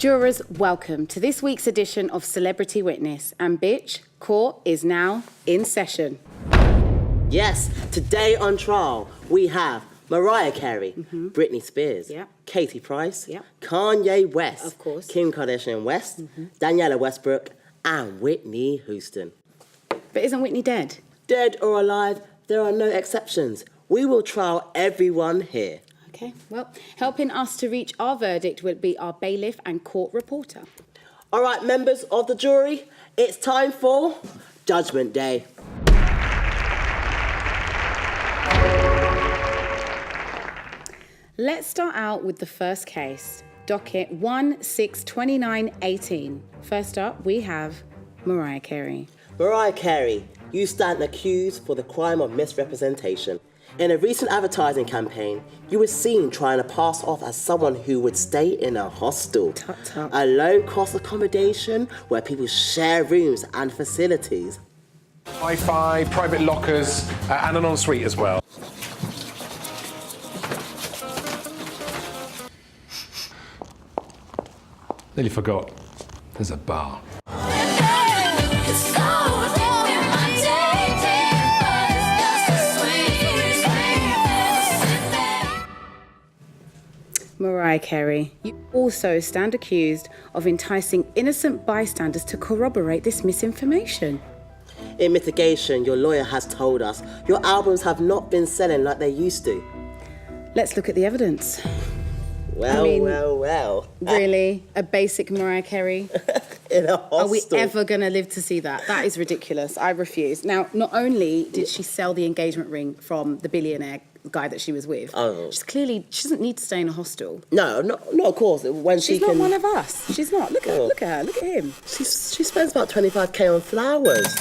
Jurors, welcome to this week's edition of Celebrity Witness. And bitch, court is now in session. Yes, today on trial we have Mariah Carey, Britney Spears, Katy Price, Kanye West, of course, Kim Kardashian West, Daniela Westbrook, and Whitney Houston. But isn't Whitney dead? Dead or alive, there are no exceptions. We will trial everyone here. Okay, well, helping us to reach our verdict will be our bailiff and court reporter. All right, members of the jury, it's time for Judgment Day. Let's start out with the first case, docket 162918. First up, we have Mariah Carey. Mariah Carey, you stand accused for the crime of misrepresentation. In a recent advertising campaign, you were seen trying to pass off as someone who would stay in a hostel. Tut. A low-cost accommodation where people share rooms and facilities. Wi-Fi, private lockers, and an ensuite as well. Nearly forgot. There's a bar. Mariah Carey, you also stand accused of enticing innocent bystanders to corroborate this misinformation. In mitigation, your lawyer has told us your albums have not been selling like they used to. Let's look at the evidence. Well. Really? A basic Mariah Carey? In a hostel. Are we ever going to live to see that? That is ridiculous. I refuse. Now, not only did she sell the engagement ring from the billionaire guy that she was with, she doesn't need to stay in a hostel. No, of course. She's not one of us. She's not. Look at her. Look at him. She spends about 25k on flowers.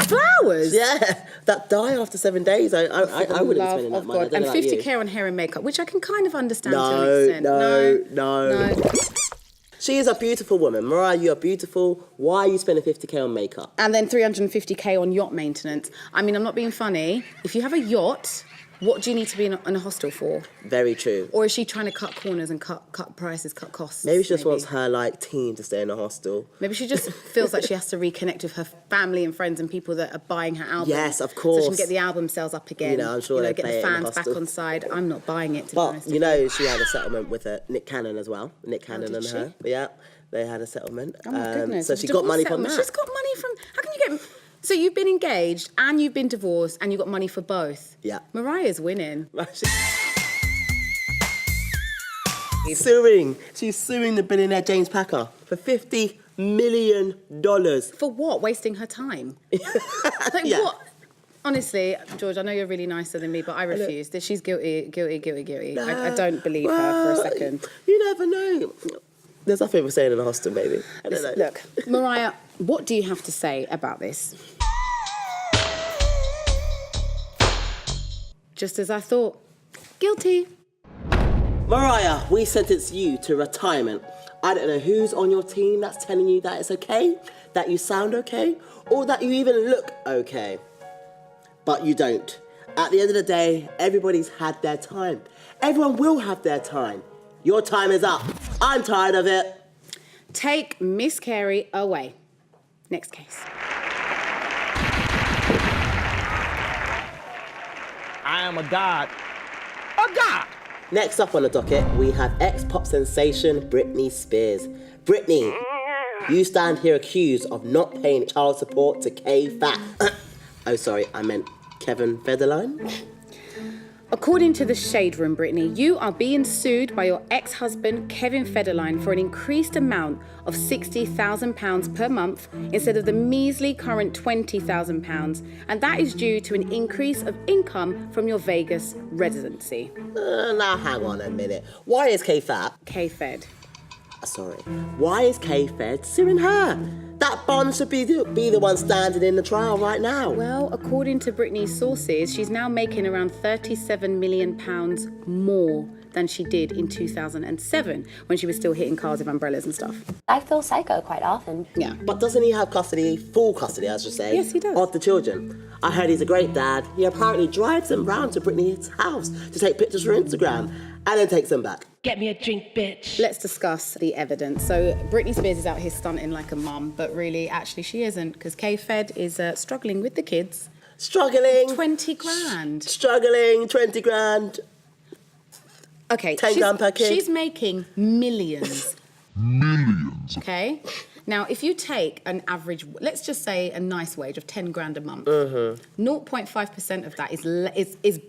Flowers? Yeah, that die after 7 days. I wouldn't be spending that money. And 50k on hair and makeup, which I can kind of understand to an extent. No. She is a beautiful woman. Mariah, you're beautiful. Why are you spending 50k on makeup? And then 350k on yacht maintenance. I mean, I'm not being funny. If you have a yacht, what do you need to be in a hostel for? Very true. Or is she trying to cut corners and cut prices, cut costs? Maybe she just wants her team to stay in a hostel. Maybe she just feels like she has to reconnect with her family and friends and people that are buying her album. Yes, of course. So she can get the album sales up again. I'm sure they get play the it in fans the back on side. I'm not buying it, to be honest. But she had a settlement with Nick Cannon as well. Nick Cannon did and her. she? Yeah, they had a settlement. Oh my goodness. So she got money from that. She's got money from. How can you get? So you've been engaged and you've been divorced and you got money for both. Yeah. Mariah's winning. She's suing the billionaire James Packer for $50 million. For what? Wasting her time? What? Honestly, George, I know you're really nicer than me, but I refuse. She's guilty. No, I don't believe her for a second. You never know. There's nothing for saying in a hostel, maybe. I don't know. Look, Mariah, what do you have to say about this? Just as I thought. Guilty. Mariah, we sentence you to retirement. I don't know who's on your team that's telling you that it's okay, that you sound okay, or that you even look okay. But you don't. At the end of the day, everybody's had their time. Everyone will have their time. Your time is up. I'm tired of it. Take Miss Carey away. Next case. I am a god. A god! Next up on the docket, we have ex-pop sensation Britney Spears. Britney, you stand here accused of not paying child support to K-Fat. Oh, sorry, I meant Kevin Federline. According to the Shade Room, Britney, you are being sued by your ex-husband, Kevin Federline, for an increased amount of £60,000 per month instead of the measly current £20,000. And that is due to an increase of income from your Vegas residency. Now, hang on a minute. Why is K-Fat? K-Fed. Sorry. Why is K-Fed suing her? That bond should be the one standing in the trial right now. Well, according to Britney's sources, she's now making around £37 million more than she did in 2007 when she was still hitting cars with umbrellas and stuff. I feel psycho quite often. Yeah. But doesn't he have custody, full custody, I should say? Yes, he does. Of the children. I heard he's a great dad. He apparently drives them round to Britney's house to take pictures for Instagram and then takes them back. Get me a drink, bitch. Let's discuss the evidence. So Britney Spears is out here stunting like a mum, but really, actually, she isn't, because K-Fed is struggling with the kids. Struggling. 20 grand. Struggling, 20 grand. Okay, 10 grand per kid. She's making millions. Millions. Okay? Now, if you take an average, let's just say a nice wage of 10 grand a month, 0.5% of that is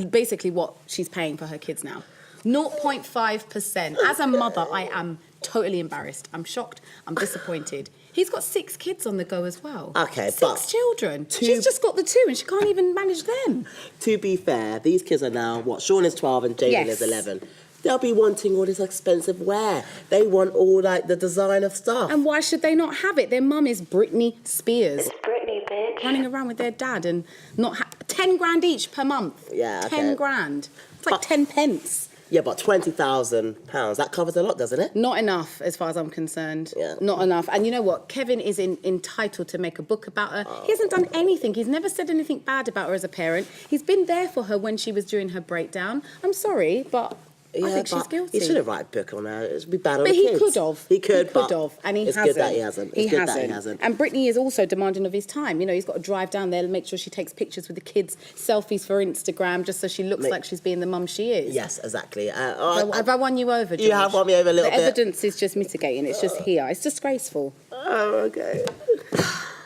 basically what she's paying for her kids now. 0.5%. As a mother, I am totally embarrassed. I'm shocked. I'm disappointed. He's got 6 kids on the go as well. Okay, Six children. She's just got the 2 and she can't even manage them. To be fair, these kids are now, Sean is 12 and Jaden is 11. They'll be wanting all this expensive wear. They want all, like, the designer stuff. And why should they not have it? Their mum is Britney Spears. It's Britney, bitch. Running around with their dad and not 10 grand each per month. Yeah, okay. 10 grand. It's like 10 pence. Yeah, but £20,000, that covers a lot, doesn't it? Not enough, as far as I'm concerned. Yeah. Not enough. And you know what? Kevin is entitled to make a book about her. He hasn't done anything. He's never said anything bad about her as a parent. He's been there for her when she was during her breakdown. I'm sorry, but I think she's guilty. He should have written a book on her. It would be bad on the But kids. he could have. He could have. And he it's hasn't. good that he hasn't. It's good that he hasn't. And Britney is also demanding of his time. You know, he's got to drive down there and make sure she takes pictures with the kids, selfies for Instagram, just so she looks like she's being the mum she is. Yes, exactly. Have I won you over, George? You have won me over a little bit. The evidence is just mitigating. It's just here. It's disgraceful. Oh, okay.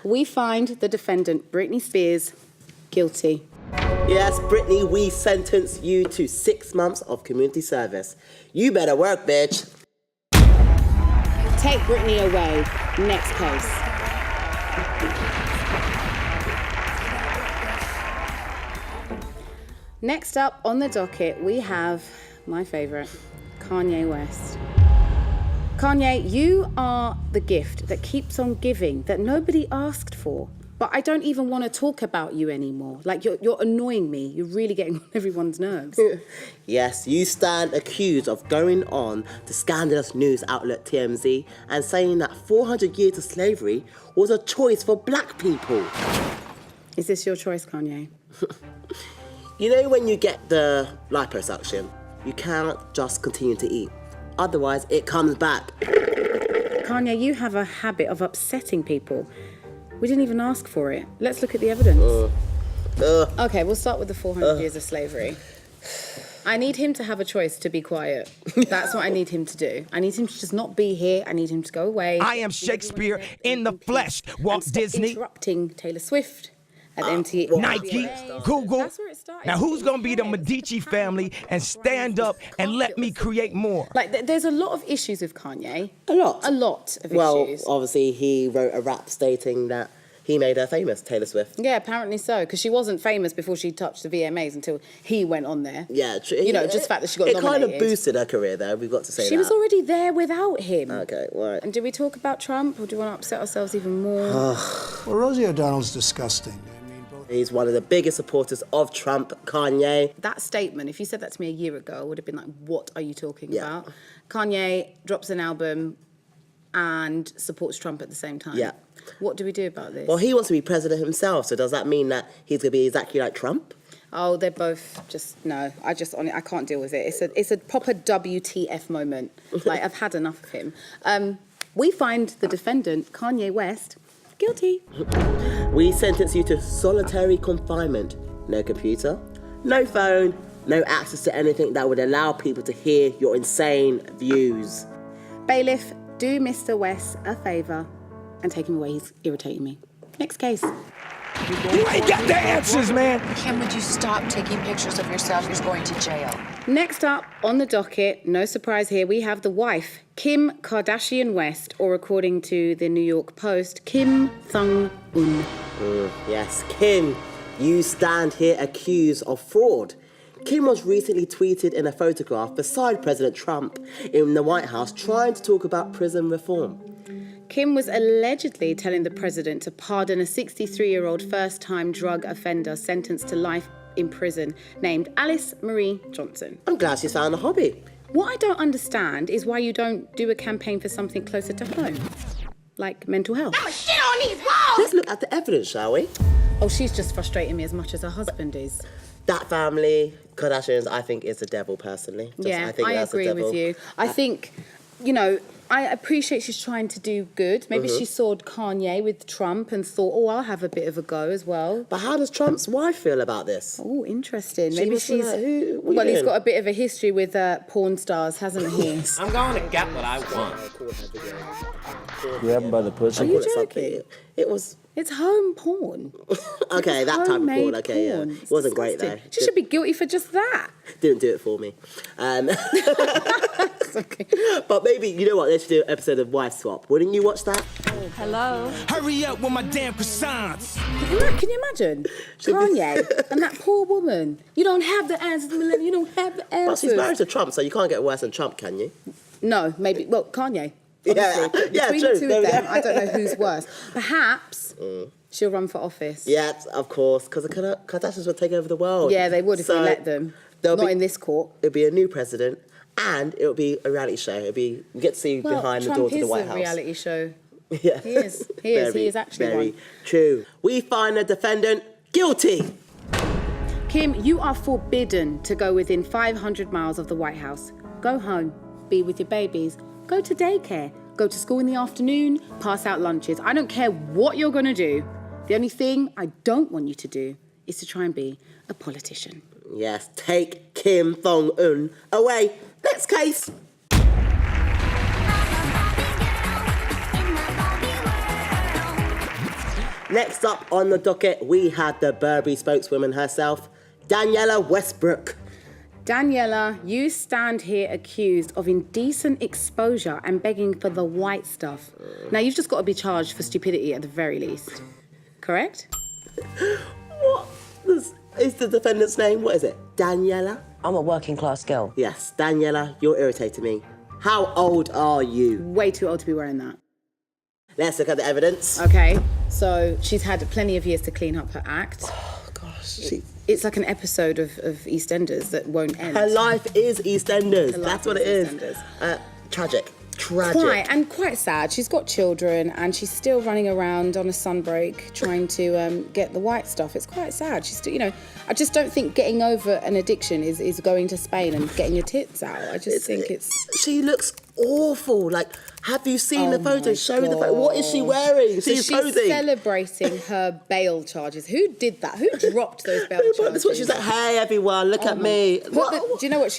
We find the defendant, Britney Spears, guilty. Yes, Britney, we sentence you to 6 months of community service. You better work, bitch. Take Britney away. Next case. Next up on the docket, we have my favourite, Kanye West. Kanye, you are the gift that keeps on giving, that nobody asked for. But I don't even want to talk about you anymore. Like, you're annoying me. You're really getting on everyone's nerves. Yes, you stand accused of going on the scandalous news outlet TMZ and saying that 400 years of slavery was a choice for black people. Is this your choice, Kanye? You know, when you get the liposuction, you can't just continue to eat. Otherwise, it comes back. Kanye, you have a habit of upsetting people. We didn't even ask for it. Let's look at the evidence. Okay, we'll start with the 400 years of slavery. I need him to have a choice to be quiet. That's what I need him to do. I need him to just not be here. I need him to go away. I am Shakespeare in the flesh. Walt Disney. Interrupting Taylor Swift at MTV. Nike, Google. That's where it started. Now who's gonna be the Medici family and stand up and let me create more? Like, there's a lot of issues with Kanye. A lot. A lot of Well, issues. obviously, he wrote a rap stating that he made her famous, Taylor Swift. Yeah, apparently so, because she wasn't famous before she touched the VMAs until he went on there. Yeah, true. You know, just the fact that she got It nominated. kind of boosted her career, though, we've got to say that. She was already there without him. Okay, right. And do we talk about Trump, or do we want to upset ourselves even more? Well, Rosie O'Donnell's disgusting. I mean, both. He's one of the biggest supporters of Trump, Kanye. That statement, if you said that to me a year ago, I would have been like, what are you talking Yeah. about? Kanye drops an album and supports Trump at the same time. Yeah. What do we do about this? Well, he wants to be president himself, so does that mean that he's going to be exactly like Trump? Oh, they're both just, no. I can't deal with it. It's a proper WTF moment. Like, I've had enough of him. We find the defendant, Kanye West, guilty. We sentence you to solitary confinement. No computer, no phone, no access to anything that would allow people to hear your insane views. Bailiff, do Mr. West a favour and take him away. He's irritating me. Next case. You ain't got the answers, man. Kim, would you stop taking pictures of yourself? You're going to jail. Next up on the docket, no surprise here, we have the wife, Kim Kardashian West, or according to the New York Post, Kim Thung-un. Yes, Kim, you stand here accused of fraud. Kim was recently tweeted in a photograph beside President Trump in the White House trying to talk about prison reform. Kim was allegedly telling the president to pardon a 63-year-old first-time drug offender sentenced to life in prison named Alice Marie Johnson. I'm glad she's found a hobby. What I don't understand is why you don't do a campaign for something closer to home, like mental health. Shit on these walls! Let's look at the evidence, shall we? Oh, she's just frustrating me as much as her husband is. That family, Kardashians, I think is the devil, personally. Yeah, think I that's the agree devil. with you. I think, you know, I appreciate she's trying to do good. Maybe she saw Kanye with Trump and thought, oh, I'll have a bit of a go as well. But how does Trump's wife feel about this? Oh, interesting. She Maybe was she's... like, who- what well, you he's doing? got a bit of a history with porn stars, hasn't he? I'm going to get what I want. Grab him by the pussy. Are you Call it something. joking? It was... It's home porn. Okay, that type of Homemade porn, okay, porn. yeah. It's It wasn't great, though. disgusting. She should be guilty for just that. Didn't do it for me. It's okay. But maybe, you know what, let's do an episode of Wife Swap. Wouldn't you watch that? Hello. Hurry up with my damn croissants. Can you imagine? Kanye and that poor woman. You don't have the answers, Millennium. You don't have the But answers. she's married to Trump, so you can't get worse than Trump, can you? No, maybe. Well, Kanye. Yeah, Obviously. yeah, Between true. the two There of we them, go. I don't know who's worse. Perhaps she'll run for office. Yeah, of course, because the Kardashians would take over the world. Yeah, they would if we So let them. there'll Not be- in this court. It'll be a new president, and it'll be a reality show. It'll be, you get to see behind the doors of the White Trump is House. a reality show. Yeah. He is. He is. He is actually very one. true. We find the defendant guilty. Kim, you are forbidden to go within 500 miles of the White House. Go home, be with your babies, go to daycare, go to school in the afternoon, pass out lunches. I don't care what you're going to do. The only thing I don't want you to do is to try and be a politician. Yes, take Kim Jong-un away. Next case. Next up on the docket, we had the Burberry spokeswoman herself, Daniela Westbrook. Daniela, you stand here accused of indecent exposure and begging for the white stuff. Now, you've just got to be charged for stupidity at the very least. Correct? What is the defendant's name? What is it? Daniela? I'm a working class girl. Yes, Daniela, you're irritating me. How old are you? Way too old to be wearing that. Let's look at the evidence. Okay, so she's had plenty of years to clean up her act. Oh, gosh. It's like an episode of EastEnders that won't end. Her life is EastEnders. Her life That's what is it is. EastEnders. Tragic. Quite sad. She's got children and she's still running around on a sunbreak trying to get the white stuff. It's quite sad. She's still, I just don't think getting over an addiction is going to Spain and getting your tits out. I just think it's... She looks awful. Like, have you seen the photo? my Show the photo. What is she wearing? So She's she's posing. celebrating her bail charges. Who did that? Who dropped those bail charges? That's what she's like, hey, everyone, look at me. Do you know what?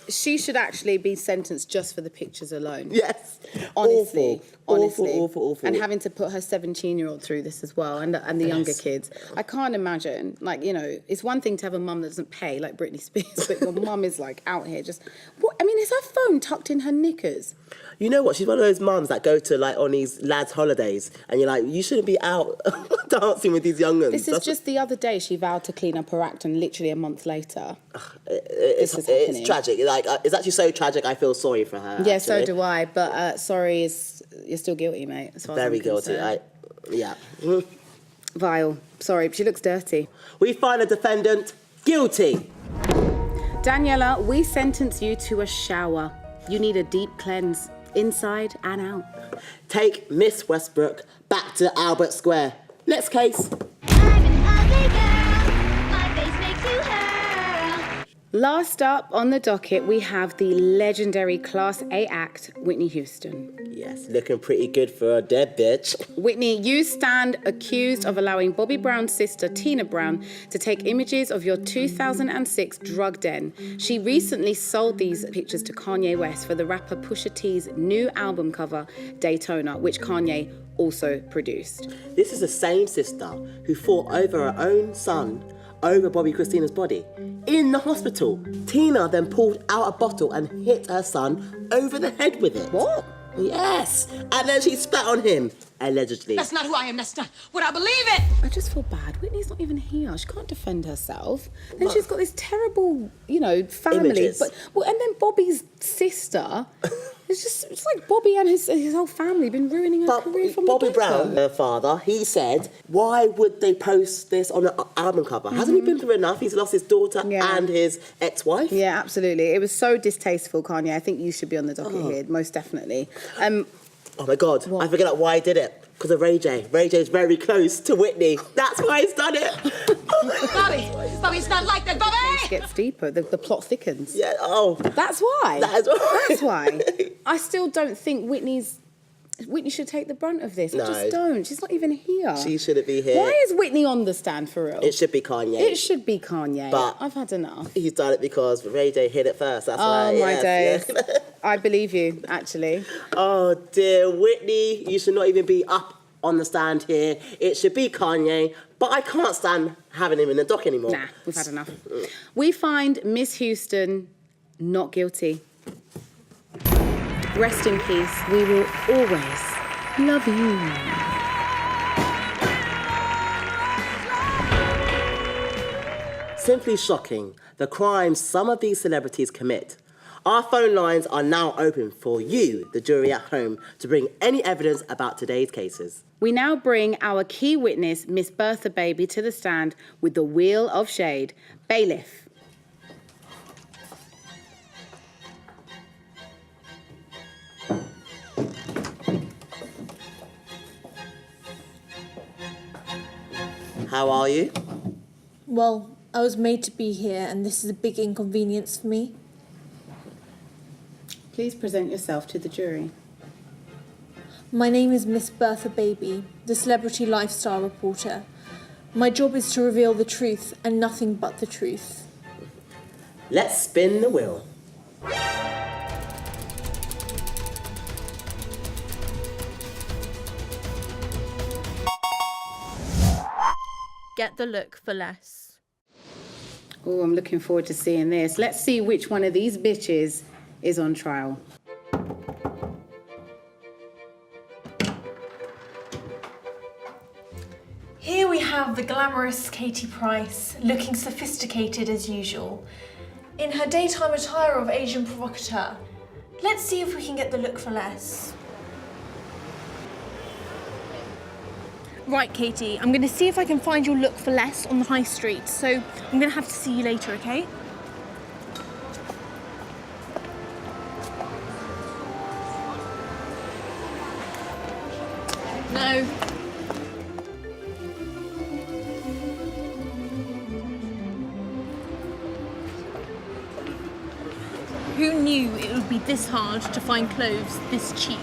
She should actually be sentenced just for the pictures alone. Yes. Honestly. Awful. And having to put her 17-year-old through this as well, and the younger kids. I can't imagine, it's one thing to have a mum that doesn't pay, like Britney Spears, but your mum is out here just... is her phone tucked in her knickers? You know what? She's one of those mums that go to on these lads' holidays, and you're like, you shouldn't be out dancing with these young ones. This is just the other day she vowed to clean up her act, and literally a month later, it's tragic. It's actually so tragic. I feel sorry for her. Yeah, actually. so do I. But sorry, you're still guilty, mate. As far Very as I'm guilty. concerned. Yeah. Vile. Sorry, she looks dirty. We find the defendant guilty. Daniela, we sentence you to a shower. You need a deep cleanse, inside and out. Take Miss Westbrook back to Albert Square. Next case. Last up on the docket, we have the legendary Class A act, Whitney Houston. Yes, looking pretty good for a dead bitch. Whitney, you stand accused of allowing Bobby Brown's sister, Tina Brown, to take images of your 2006 drug den. She recently sold these pictures to Kanye West for the rapper Pusha T's new album cover, Daytona, which Kanye also produced. This is the same sister who fought over her own son over Bobby Christina's body. In the hospital, Tina then pulled out a bottle and hit her son over the head with it. What? Yes. And then she spat on him, allegedly. That's not who I am. That's not what I believe it. I just feel bad. Whitney's not even here. She can't defend herself. Then she's got this terrible, family. Images. And then Bobby's sister It's like Bobby and his whole family been ruining her career from Bobby the get-go. Brown, her father, he said, why would they post this on an album cover? Hasn't he been through enough? He's lost his daughter and his ex-wife. Yeah, absolutely. It was so distasteful, Kanye. I think you should be on the docket here, most definitely. Oh my God, I figured out why he did it. Because of Ray J. Ray J's very close to Whitney. That's why he's done it. Bobby, it's not like that, Bobby! It gets deeper. The plot thickens. Yeah, That's why. That is why. That's why. I still don't think Whitney should take the brunt of this. I just don't. She's not even here. She shouldn't be here. Why is Whitney on the stand for real? It should be Kanye. It should be Kanye. But I've had enough. He's done it because Ray J hit it first. That's why. Oh, my yes, days. yes. I believe you, actually. Oh, dear. Whitney, you should not even be up on the stand here. It should be Kanye. But I can't stand having him in the dock anymore. Nah, we've had enough. We find Miss Houston not guilty. Rest in peace. We will always love you. Simply shocking, the crimes some of these celebrities commit. Our phone lines are now open for you, the jury at home, to bring any evidence about today's cases. We now bring our key witness, Miss Bertha Baby, to the stand with the Wheel of Shade. Bailiff. How are you? Well, I was made to be here, and this is a big inconvenience for me. Please present yourself to the jury. My name is Miss Bertha Baby, the celebrity lifestyle reporter. My job is to reveal the truth and nothing but the truth. Let's spin the wheel. Get the look for less. Oh, I'm looking forward to seeing this. Let's see which one of these bitches is on trial. Here we have the glamorous Katie Price, looking sophisticated as usual, in her daytime attire of Asian provocateur. Let's see if we can get the look for less. Right, Katie, I'm going to see if I can find your look for less on the high street, so I'm going to have to see you later, okay? No. Who knew it would be this hard to find clothes this cheap?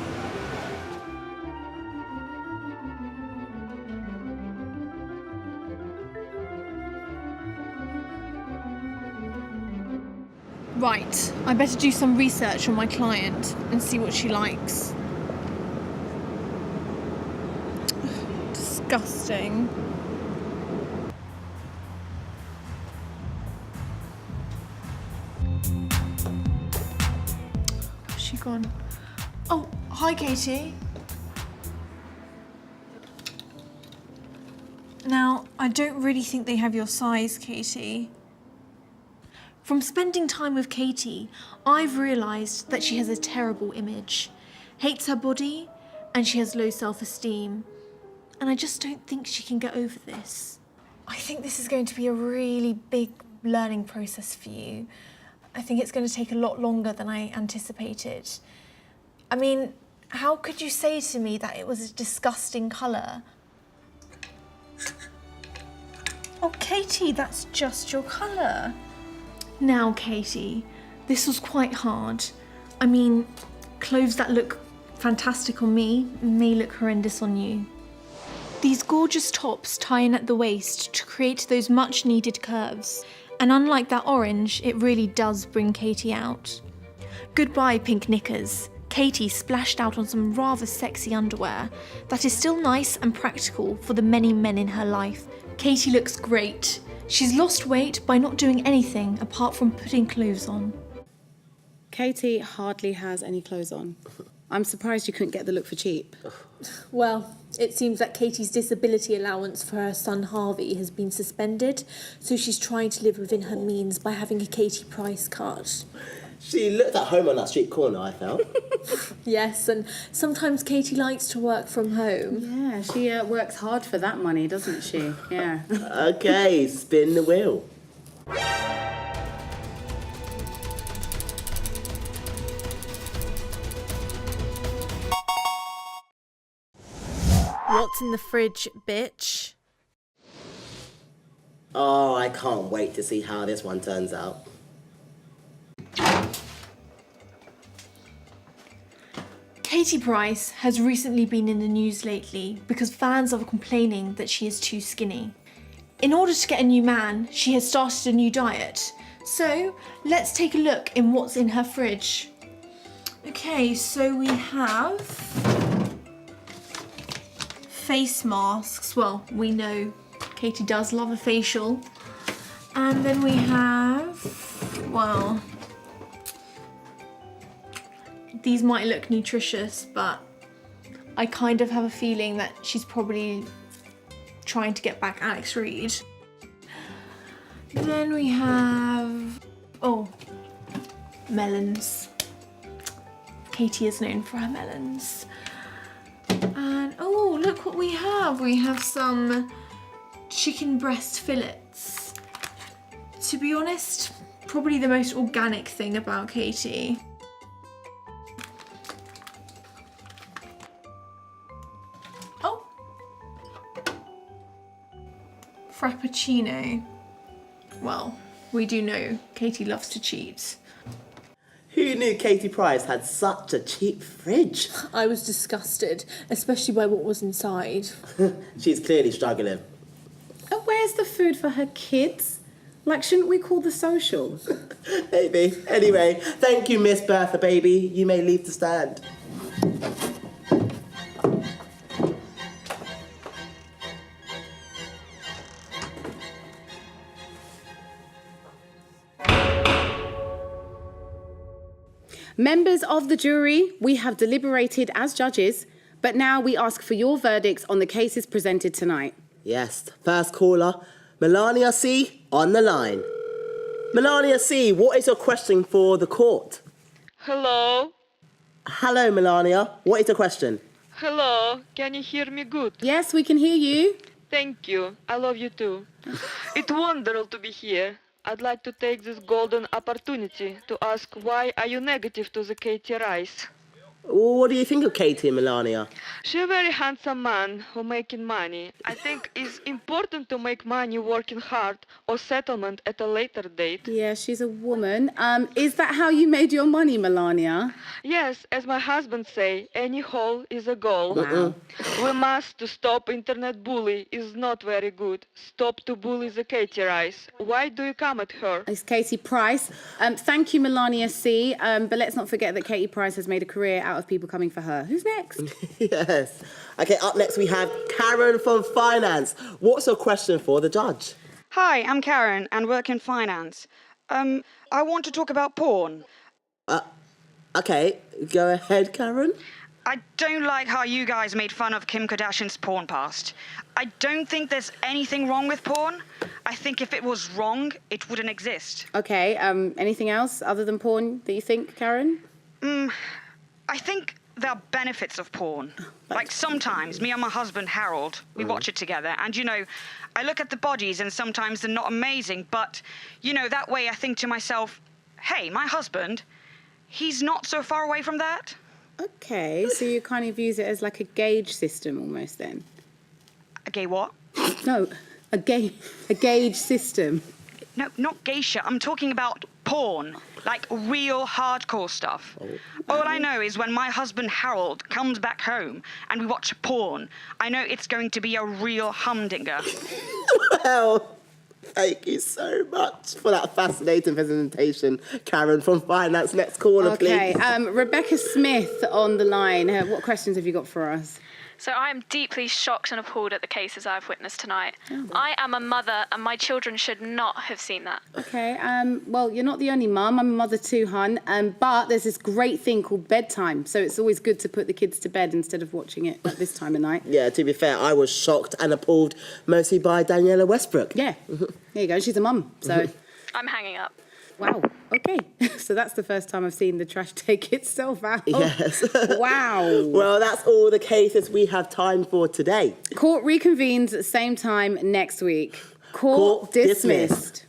Right, I better do some research on my client and see what she likes. Disgusting. Where's she gone? Oh, hi, Katie. Now, I don't really think they have your size, Katie. From spending time with Katie, I've realised that she has a terrible image, hates her body, and she has low self-esteem. And I just don't think she can get over this. I think this is going to be a really big learning process for you. I think it's going to take a lot longer than I anticipated. I mean, how could you say to me that it was a disgusting colour? Oh, Katie, that's just your colour. Now, Katie, this was quite hard. I mean, clothes that look fantastic on me may look horrendous on you. These gorgeous tops tie in at the waist to create those much needed curves. And unlike that orange, it really does bring Katie out. Goodbye, pink knickers. Katie splashed out on some rather sexy underwear that is still nice and practical for the many men in her life. Katie looks great. She's lost weight by not doing anything apart from putting clothes on. Katie hardly has any clothes on. I'm surprised you couldn't get the look for cheap. Well, it seems that Katie's disability allowance for her son Harvey has been suspended, so she's trying to live within her means by having a Katie Price card. She looked at home on that street corner, I felt. Yes, and sometimes Katie likes to work from home. Yeah, she works hard for that money, doesn't she? Yeah. Okay, spin the wheel. What's in the fridge, bitch? Oh, I can't wait to see how this one turns out. Katie Price has recently been in the news lately because fans are complaining that she is too skinny. In order to get a new man, she has started a new diet. So let's take a look in what's in her fridge. Okay, so we have face masks. Well, we know Katie does love a facial. And then we have, well, these might look nutritious, but I kind of have a feeling that she's probably trying to get back Alex Reid. Then we have, oh, melons. Katie is known for her melons. And oh, look what we have. We have some chicken breast fillets. To be honest, probably the most organic thing about Katie. Oh, Frappuccino. Well, we do know Katie loves to cheat. Who knew Katie Price had such a cheap fridge? I was disgusted, especially by what was inside. She's clearly struggling. And where's the food for her kids? Like, shouldn't we call the social? Maybe. Anyway, thank you, Miss Bertha, baby. You may leave the stand. Members of the jury, we have deliberated as judges, but now we ask for your verdicts on the cases presented tonight. Yes, first caller, Melania C. on the line. Melania C., what is your question for the court? Hello? Hello, Melania. What is the question? Hello, can you hear me good? Yes, we can hear you. Thank you, I love you too. It's wonderful to be here. I'd like to take this golden opportunity to ask why are you negative to the Katie Rice? What do you think of Katie and Melania? She's a very handsome man who making money. I think it's important to make money working hard or settlement at a later date. Yeah, she's a woman. Is that how you made your money, Melania? Yes, as my husband say, any hole is a goal. Wow. We must to stop internet bully is not very good. Stop to bully the Katie Rice. Why do you come at her? It's Katie Price. Thank you, Melania C. But let's not forget that Katie Price has made a career out of people coming for her. Who's next? Yes. Okay, up next we have Karen from Finance. What's your question for the judge? Hi, I'm Karen and work in finance. I want to talk about porn. Okay, go ahead, Karen. I don't like how you guys made fun of Kim Kardashian's porn past. I don't think there's anything wrong with porn. I think if it was wrong, it wouldn't exist. Okay, anything else other than porn that you think, Karen? I think there are benefits of porn. Like sometimes, me and my husband, Harold, we watch it together. And, you know, I look at the bodies and sometimes they're not amazing. But, you know, that way I think to myself, hey, my husband, he's not so far away from that. Okay, so you kind of use it as like a gauge system almost then? A gay what? No, a gauge system. No, not geisha. I'm talking about porn. Like real hardcore stuff. All I know is when my husband Harold comes back home and we watch porn, I know it's going to be a real humdinger. Well, thank you so much for that fascinating presentation, Karen from Finance. Next caller, please. Okay, Rebecca Smith on the line. What questions have you got for us? So I am deeply shocked and appalled at the cases I've witnessed tonight. I am a mother and my children should not have seen that. Okay, well, you're not the only mum. I'm a mother too, hun. But there's this great thing called bedtime. So it's always good to put the kids to bed instead of watching it at this time of night. Yeah, to be fair, I was shocked and appalled mostly by Daniela Westbrook. Yeah, there you go. She's a mum, so... I'm hanging up. Wow. Okay. So that's the first time I've seen the trash take itself out. Yes. Wow. Well, that's all the cases we have time for today. Court reconvenes at the same time next week. Court dismissed.